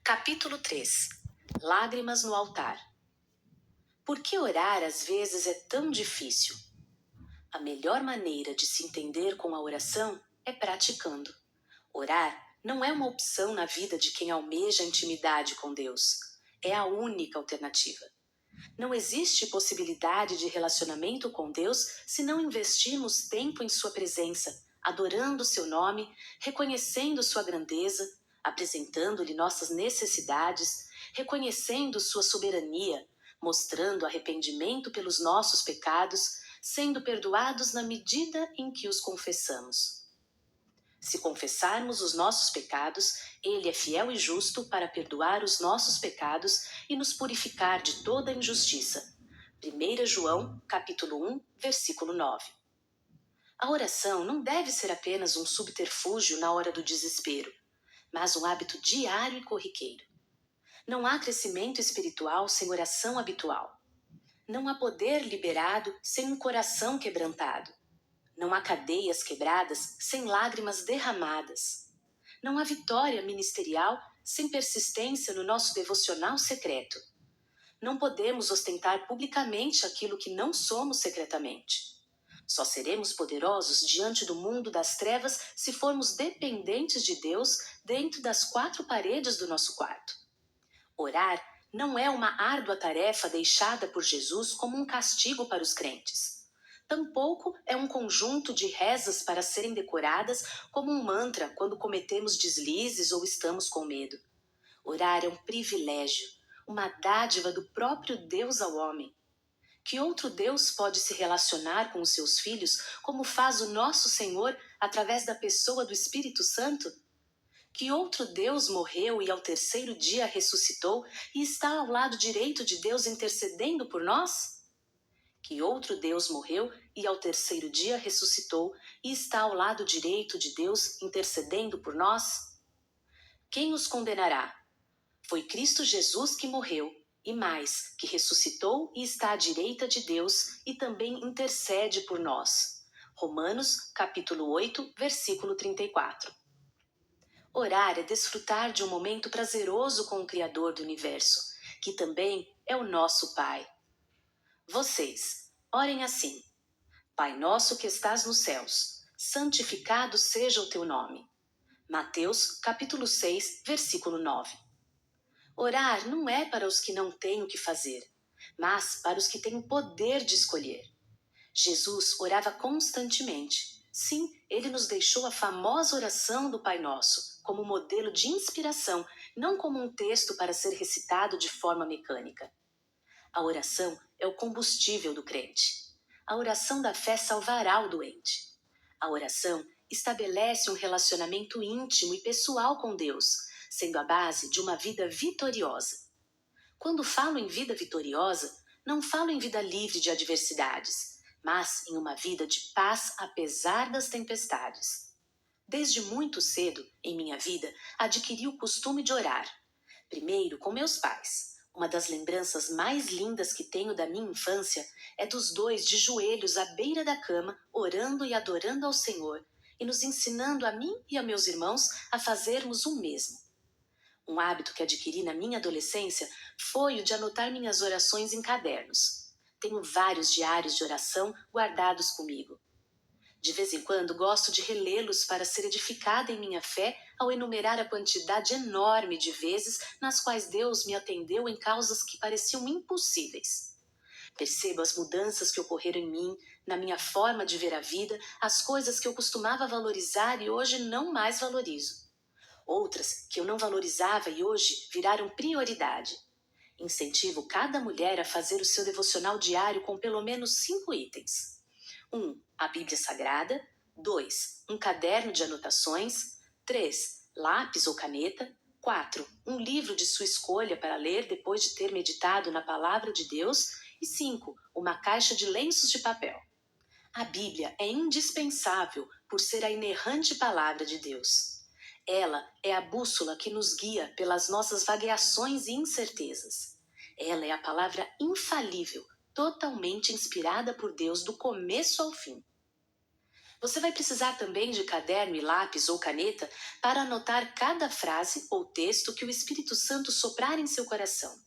Capítulo 3. Lágrimas no altar. Por que orar às vezes é tão difícil? A melhor maneira de se entender com a oração é praticando. Orar não é uma opção na vida de quem almeja intimidade com Deus. É a única alternativa. Não existe possibilidade de relacionamento com Deus se não investirmos tempo em sua presença, adorando seu nome, reconhecendo sua grandeza, apresentando-lhe nossas necessidades, reconhecendo sua soberania, mostrando arrependimento pelos nossos pecados, sendo perdoados na medida em que os confessamos. Se confessarmos os nossos pecados, Ele é fiel e justo para perdoar os nossos pecados e nos purificar de toda injustiça. 1 João, capítulo 1, versículo 9. A oração não deve ser apenas um subterfúgio na hora do desespero, mas um hábito diário e corriqueiro. Não há crescimento espiritual sem oração habitual. Não há poder liberado sem um coração quebrantado. Não há cadeias quebradas sem lágrimas derramadas. Não há vitória ministerial sem persistência no nosso devocional secreto. Não podemos ostentar publicamente aquilo que não somos secretamente. Só seremos poderosos diante do mundo das trevas se formos dependentes de Deus dentro das quatro paredes do nosso quarto. Orar não é uma árdua tarefa deixada por Jesus como um castigo para os crentes. Tampouco é um conjunto de rezas para serem decoradas como um mantra quando cometemos deslizes ou estamos com medo. Orar é um privilégio, uma dádiva do próprio Deus ao homem. Que outro Deus pode se relacionar com os seus filhos como faz o nosso Senhor através da pessoa do Espírito Santo? Que outro Deus morreu e ao terceiro dia ressuscitou e está ao lado direito de Deus intercedendo por nós? Que outro Deus morreu e ao terceiro dia ressuscitou e está ao lado direito de Deus intercedendo por nós? Quem os condenará? Foi Cristo Jesus que morreu, e mais, que ressuscitou e está à direita de Deus e também intercede por nós. Romanos, capítulo 8, versículo 34. Orar é desfrutar de um momento prazeroso com o Criador do Universo, que também é o nosso Pai. Vocês, orem assim: Pai nosso que estás nos céus, santificado seja o teu nome. Mateus, capítulo 6, versículo 9. Orar não é para os que não têm o que fazer, mas para os que têm o poder de escolher. Jesus orava constantemente. Sim, ele nos deixou a famosa oração do Pai Nosso, como modelo de inspiração, não como um texto para ser recitado de forma mecânica. A oração é o combustível do crente. A oração da fé salvará o doente. A oração estabelece um relacionamento íntimo e pessoal com Deus, sendo a base de uma vida vitoriosa. Quando falo em vida vitoriosa, não falo em vida livre de adversidades, mas em uma vida de paz apesar das tempestades. Desde muito cedo, em minha vida, adquiri o costume de orar. Primeiro com meus pais. Uma das lembranças mais lindas que tenho da minha infância é dos dois de joelhos à beira da cama, orando e adorando ao Senhor, e nos ensinando a mim e a meus irmãos a fazermos o mesmo. Um hábito que adquiri na minha adolescência foi o de anotar minhas orações em cadernos. Tenho vários diários de oração guardados comigo. De vez em quando gosto de relê-los para ser edificada em minha fé ao enumerar a quantidade enorme de vezes nas quais Deus me atendeu em causas que pareciam impossíveis. Percebo as mudanças que ocorreram em mim, na minha forma de ver a vida, as coisas que eu costumava valorizar e hoje não mais valorizo. Outras que eu não valorizava e hoje viraram prioridade. Incentivo cada mulher a fazer o seu devocional diário com pelo menos 5 itens. 1. A Bíblia Sagrada. 2. Um caderno de anotações. 3. Lápis ou caneta. 4. Um livro de sua escolha para ler depois de ter meditado na Palavra de Deus. E 5. Uma caixa de lenços de papel. A Bíblia é indispensável por ser a inerrante Palavra de Deus. Ela é a bússola que nos guia pelas nossas vagueações e incertezas. Ela é a palavra infalível, totalmente inspirada por Deus do começo ao fim. Você vai precisar também de caderno e lápis ou caneta para anotar cada frase ou texto que o Espírito Santo soprar em seu coração.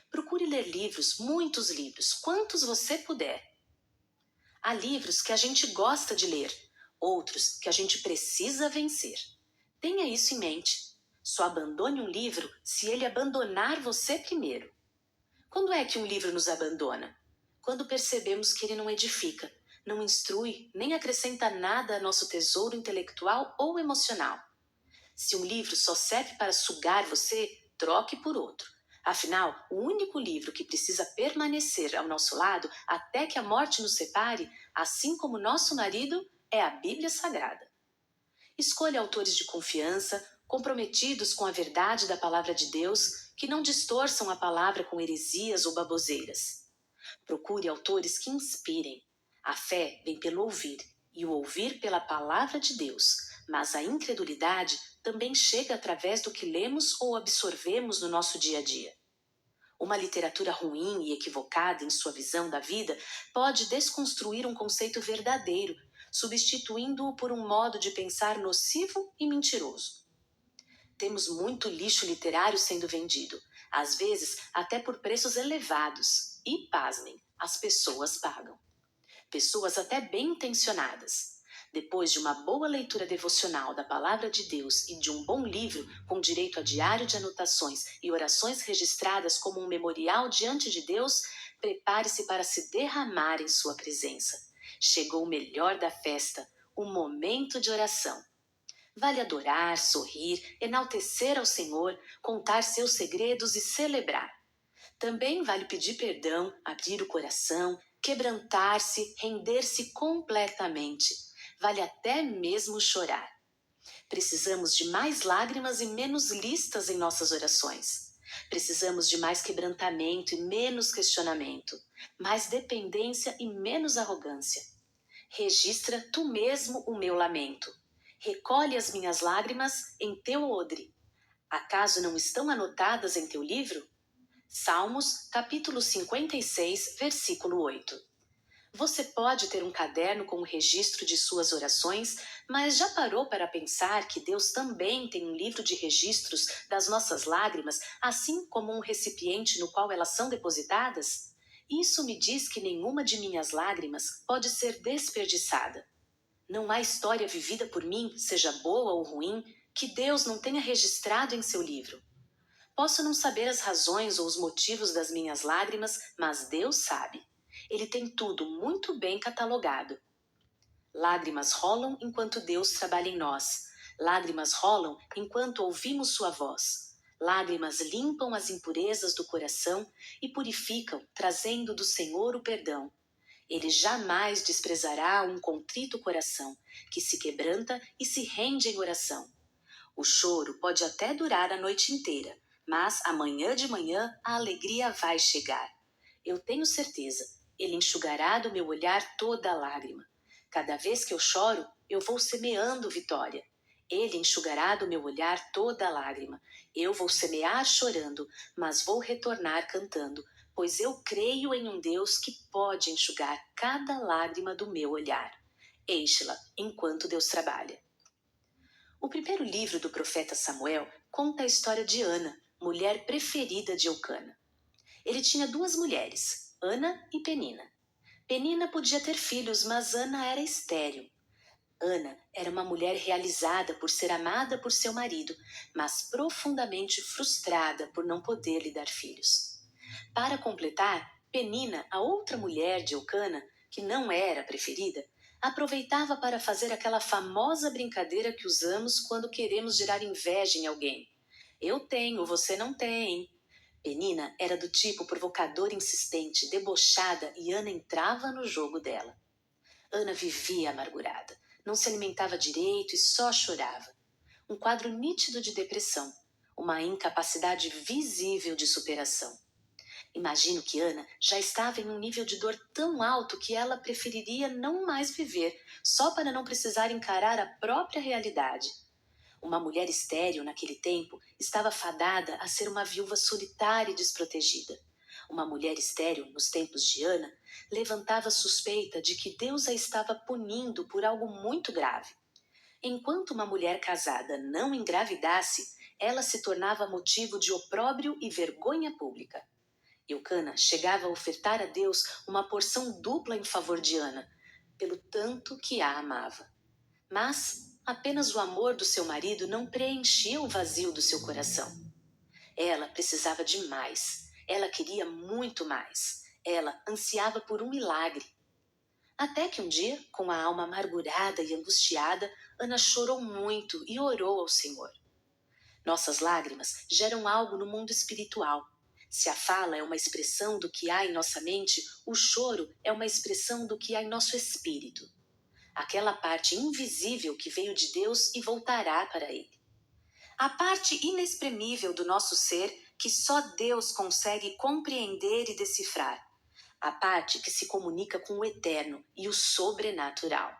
Procure ler livros, muitos livros, quantos você puder. Há livros que a gente gosta de ler, outros que a gente precisa vencer. Tenha isso em mente. Só abandone um livro se ele abandonar você primeiro. Quando é que um livro nos abandona? Quando percebemos que ele não edifica, não instrui, nem acrescenta nada a nosso tesouro intelectual ou emocional. Se um livro só serve para sugar você, troque por outro. Afinal, o único livro que precisa permanecer ao nosso lado até que a morte nos separe, assim como nosso marido, é a Bíblia Sagrada. Escolha autores de confiança, comprometidos com a verdade da palavra de Deus, que não distorçam a palavra com heresias ou baboseiras. Procure autores que inspirem. A fé vem pelo ouvir, e o ouvir pela palavra de Deus, mas a incredulidade também chega através do que lemos ou absorvemos no nosso dia a dia. Uma literatura ruim e equivocada em sua visão da vida pode desconstruir um conceito verdadeiro, substituindo-o por um modo de pensar nocivo e mentiroso. Temos muito lixo literário sendo vendido, às vezes até por preços elevados, e, pasmem, as pessoas pagam. Pessoas até bem intencionadas. Depois de uma boa leitura devocional da Palavra de Deus e de um bom livro com direito a diário de anotações e orações registradas como um memorial diante de Deus, prepare-se para se derramar em sua presença. Chegou o melhor da festa, o momento de oração. Vale adorar, sorrir, enaltecer ao Senhor, contar seus segredos e celebrar. Também vale pedir perdão, abrir o coração, quebrantar-se, render-se completamente. Vale até mesmo chorar. Precisamos de mais lágrimas e menos listas em nossas orações. Precisamos de mais quebrantamento e menos questionamento, mais dependência e menos arrogância. Registra tu mesmo o meu lamento. Recolhe as minhas lágrimas em teu odre. Acaso não estão anotadas em teu livro? Salmos, capítulo 56, versículo 8. Você pode ter um caderno com o registro de suas orações, mas já parou para pensar que Deus também tem um livro de registros das nossas lágrimas, assim como um recipiente no qual elas são depositadas? Isso me diz que nenhuma de minhas lágrimas pode ser desperdiçada. Não há história vivida por mim, seja boa ou ruim, que Deus não tenha registrado em seu livro. Posso não saber as razões ou os motivos das minhas lágrimas, mas Deus sabe. Ele tem tudo muito bem catalogado. Lágrimas rolam enquanto Deus trabalha em nós. Lágrimas rolam enquanto ouvimos sua voz. Lágrimas limpam as impurezas do coração e purificam, trazendo do Senhor o perdão. Ele jamais desprezará um contrito coração, que se quebranta e se rende em oração. O choro pode até durar a noite inteira, mas amanhã de manhã a alegria vai chegar. Eu tenho certeza, ele enxugará do meu olhar toda a lágrima. Cada vez que eu choro, eu vou semeando vitória. Ele enxugará do meu olhar toda a lágrima. Eu vou semear chorando, mas vou retornar cantando, pois eu creio em um Deus que pode enxugar cada lágrima do meu olhar. Enche-la enquanto Deus trabalha. O primeiro livro do profeta Samuel conta a história de Ana, mulher preferida de Eucana. Ele tinha duas mulheres, Ana e Penina. Penina podia ter filhos, mas Ana era estéril. Ana era uma mulher realizada por ser amada por seu marido, mas profundamente frustrada por não poder lhe dar filhos. Para completar, Penina, a outra mulher de Eucana, que não era a preferida, aproveitava para fazer aquela famosa brincadeira que usamos quando queremos gerar inveja em alguém. Eu tenho, você não tem. Penina era do tipo provocador insistente, debochada, e Ana entrava no jogo dela. Ana vivia amargurada, não se alimentava direito e só chorava. Um quadro nítido de depressão, uma incapacidade visível de superação. Imagino que Ana já estava em um nível de dor tão alto que ela preferiria não mais viver, só para não precisar encarar a própria realidade. Uma mulher estéril naquele tempo estava fadada a ser uma viúva solitária e desprotegida. uma mulher estéril nos tempos de Ana, levantava suspeita de que Deus a estava punindo por algo muito grave. Enquanto uma mulher casada não engravidasse, ela se tornava motivo de opróbrio e vergonha pública. Eucana chegava a ofertar a Deus uma porção dupla em favor de Ana, pelo tanto que a amava. Mas apenas o amor do seu marido não preenchia o vazio do seu coração. Ela precisava de mais. Ela queria muito mais. Ela ansiava por um milagre. Até que um dia, com a alma amargurada e angustiada, Ana chorou muito e orou ao Senhor. Nossas lágrimas geram algo no mundo espiritual. Se a fala é uma expressão do que há em nossa mente, o choro é uma expressão do que há em nosso espírito. Aquela parte invisível que veio de Deus e voltará para Ele. A parte inexprimível do nosso ser que só Deus consegue compreender e decifrar. A parte que se comunica com o eterno e o sobrenatural.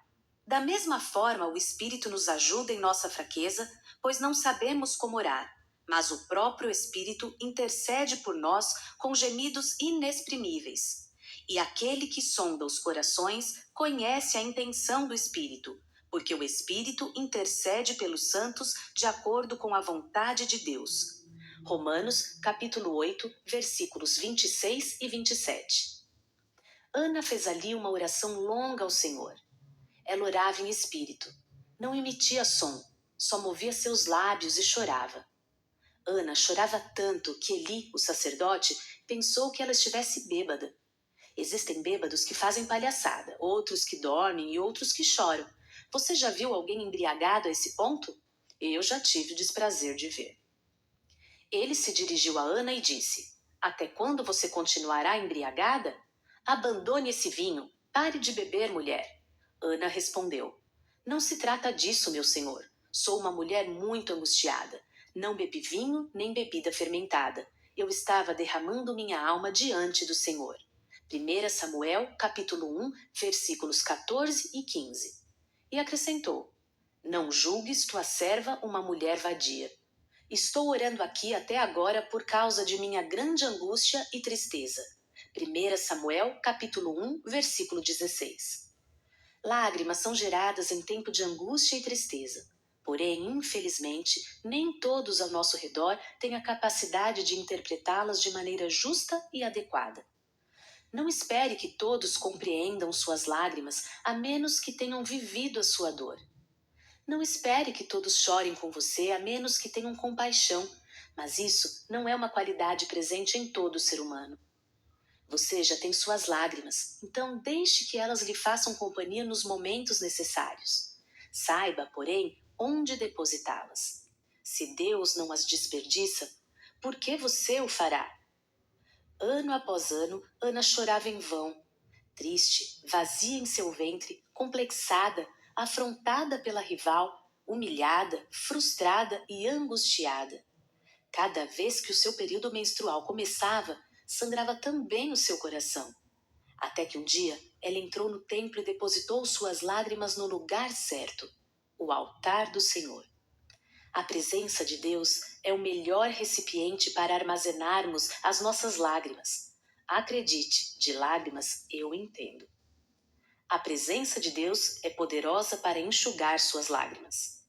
Da mesma forma, o Espírito nos ajuda em nossa fraqueza, pois não sabemos como orar, mas o próprio Espírito intercede por nós com gemidos inexprimíveis. E aquele que sonda os corações conhece a intenção do Espírito, porque o Espírito intercede pelos santos de acordo com a vontade de Deus. Romanos, capítulo 8, versículos 26 e 27. Ana fez ali uma oração longa ao Senhor. Ela orava em espírito. Não emitia som, só movia seus lábios e chorava. Ana chorava tanto que Eli, o sacerdote, pensou que ela estivesse bêbada. Existem bêbados que fazem palhaçada, outros que dormem e outros que choram. Você já viu alguém embriagado a esse ponto? Eu já tive o desprazer de ver. Ele se dirigiu a Ana e disse: Até quando você continuará embriagada? Abandone esse vinho. Pare de beber, mulher. Ana respondeu: Não se trata disso, meu senhor. Sou uma mulher muito angustiada. Não bebi vinho nem bebida fermentada. Eu estava derramando minha alma diante do Senhor. 1 Samuel, capítulo 1, versículos 14 e 15. E acrescentou: Não julgues tua serva uma mulher vadia. Estou orando aqui até agora por causa de minha grande angústia e tristeza. 1 Samuel, capítulo 1, versículo 16. Lágrimas são geradas em tempo de angústia e tristeza. Porém, infelizmente, nem todos ao nosso redor têm a capacidade de interpretá-las de maneira justa e adequada. Não espere que todos compreendam suas lágrimas, a menos que tenham vivido a sua dor. Não espere que todos chorem com você, a menos que tenham compaixão, mas isso não é uma qualidade presente em todo ser humano. Você já tem suas lágrimas, então deixe que elas lhe façam companhia nos momentos necessários. Saiba, porém, onde depositá-las. Se Deus não as desperdiça, por que você o fará? Ano após ano, Ana chorava em vão. Triste, vazia em seu ventre, complexada, afrontada pela rival, humilhada, frustrada e angustiada. Cada vez que o seu período menstrual começava, sangrava também o seu coração. Até que um dia, ela entrou no templo e depositou suas lágrimas no lugar certo, o altar do Senhor. A presença de Deus é o melhor recipiente para armazenarmos as nossas lágrimas. Acredite, de lágrimas eu entendo. A presença de Deus é poderosa para enxugar suas lágrimas.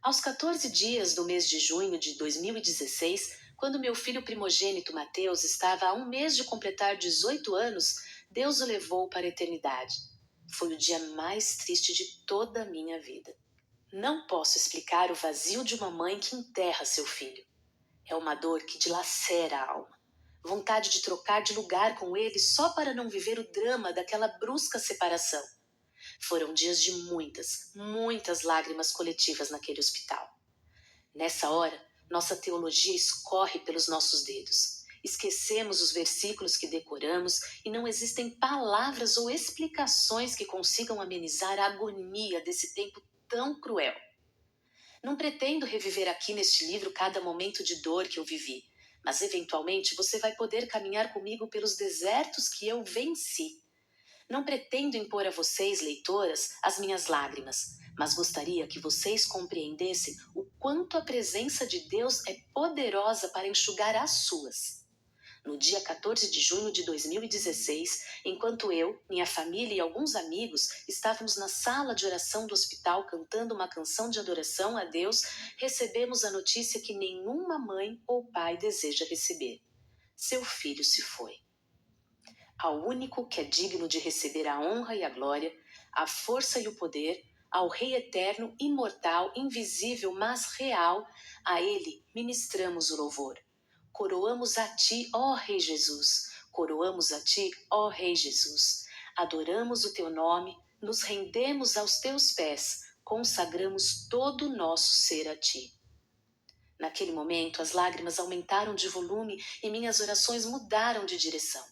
Aos 14 dias do mês de junho de 2016, quando meu filho primogênito Mateus estava a um mês de completar 18 anos, Deus o levou para a eternidade. Foi o dia mais triste de toda a minha vida. Não posso explicar o vazio de uma mãe que enterra seu filho. É uma dor que dilacera a alma. Vontade de trocar de lugar com ele só para não viver o drama daquela brusca separação. Foram dias de muitas, muitas lágrimas coletivas naquele hospital. Nessa hora, nossa teologia escorre pelos nossos dedos. Esquecemos os versículos que decoramos e não existem palavras ou explicações que consigam amenizar a agonia desse tempo tão cruel. Não pretendo reviver aqui neste livro cada momento de dor que eu vivi, mas eventualmente você vai poder caminhar comigo pelos desertos que eu venci. Não pretendo impor a vocês, leitoras, as minhas lágrimas, mas gostaria que vocês compreendessem o quanto a presença de Deus é poderosa para enxugar as suas. No dia 14 de junho de 2016, enquanto eu, minha família e alguns amigos estávamos na sala de oração do hospital cantando uma canção de adoração a Deus, recebemos a notícia que nenhuma mãe ou pai deseja receber. Seu filho se foi. Ao único que é digno de receber a honra e a glória, a força e o poder, ao Rei eterno, imortal, invisível, mas real, a ele ministramos o louvor. Coroamos a ti, ó Rei Jesus. Coroamos a ti, ó Rei Jesus. Adoramos o teu nome, nos rendemos aos teus pés, consagramos todo o nosso ser a ti. Naquele momento, as lágrimas aumentaram de volume e minhas orações mudaram de direção.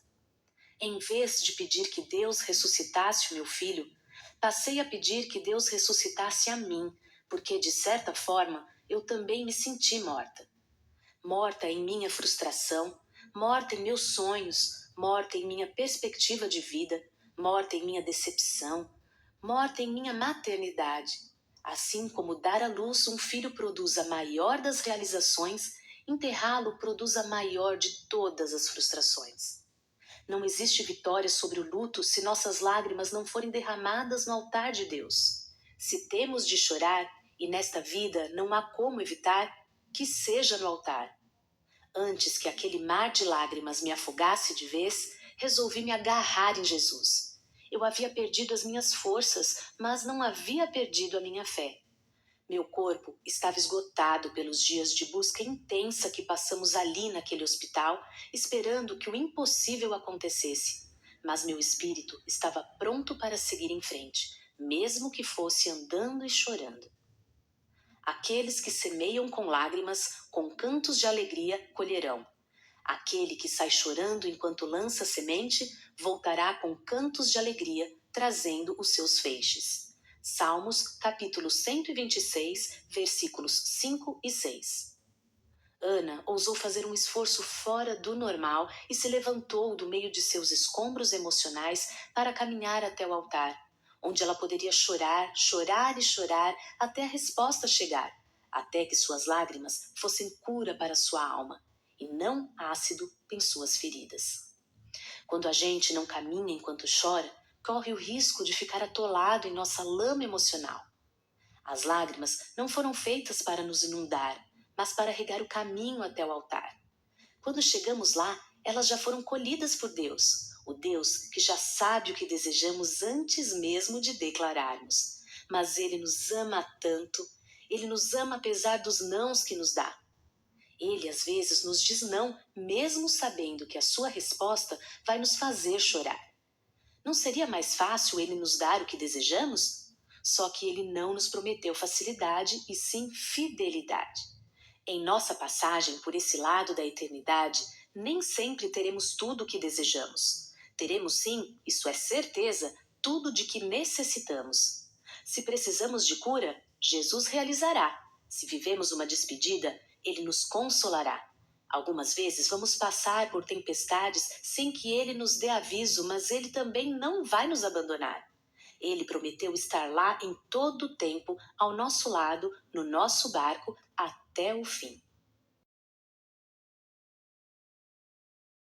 Em vez de pedir que Deus ressuscitasse o meu filho, passei a pedir que Deus ressuscitasse a mim, porque, de certa forma, eu também me senti morta. Morta em minha frustração, morta em meus sonhos, morta em minha perspectiva de vida, morta em minha decepção, morta em minha maternidade. Assim como dar à luz um filho produz a maior das realizações, enterrá-lo produz a maior de todas as frustrações. Não existe vitória sobre o luto se nossas lágrimas não forem derramadas no altar de Deus. Se temos de chorar, e nesta vida não há como evitar, que seja no altar. Antes que aquele mar de lágrimas me afogasse de vez, resolvi me agarrar em Jesus. Eu havia perdido as minhas forças, mas não havia perdido a minha fé. Meu corpo estava esgotado pelos dias de busca intensa que passamos ali naquele hospital, esperando que o impossível acontecesse. Mas meu espírito estava pronto para seguir em frente, mesmo que fosse andando e chorando. Aqueles que semeiam com lágrimas, com cantos de alegria, colherão. Aquele que sai chorando enquanto lança semente, voltará com cantos de alegria, trazendo os seus feixes. Salmos, capítulo 126, versículos 5 e 6. Ana ousou fazer um esforço fora do normal e se levantou do meio de seus escombros emocionais para caminhar até o altar, onde ela poderia chorar, chorar e chorar até a resposta chegar, até que suas lágrimas fossem cura para sua alma, e não ácido em suas feridas. Quando a gente não caminha enquanto chora, corre o risco de ficar atolado em nossa lama emocional. As lágrimas não foram feitas para nos inundar, mas para regar o caminho até o altar. Quando chegamos lá, elas já foram colhidas por Deus, o Deus que já sabe o que desejamos antes mesmo de declararmos. Mas Ele nos ama tanto, Ele nos ama apesar dos nãos que nos dá. Ele às vezes nos diz não, mesmo sabendo que a sua resposta vai nos fazer chorar. Não seria mais fácil Ele nos dar o que desejamos? Só que Ele não nos prometeu facilidade e sim fidelidade. Em nossa passagem por esse lado da eternidade, nem sempre teremos tudo o que desejamos. Teremos sim, isso é certeza, tudo de que necessitamos. Se precisamos de cura, Jesus realizará. Se vivemos uma despedida, Ele nos consolará. Algumas vezes vamos passar por tempestades sem que Ele nos dê aviso, mas Ele também não vai nos abandonar. Ele prometeu estar lá em todo o tempo, ao nosso lado, no nosso barco, até o fim.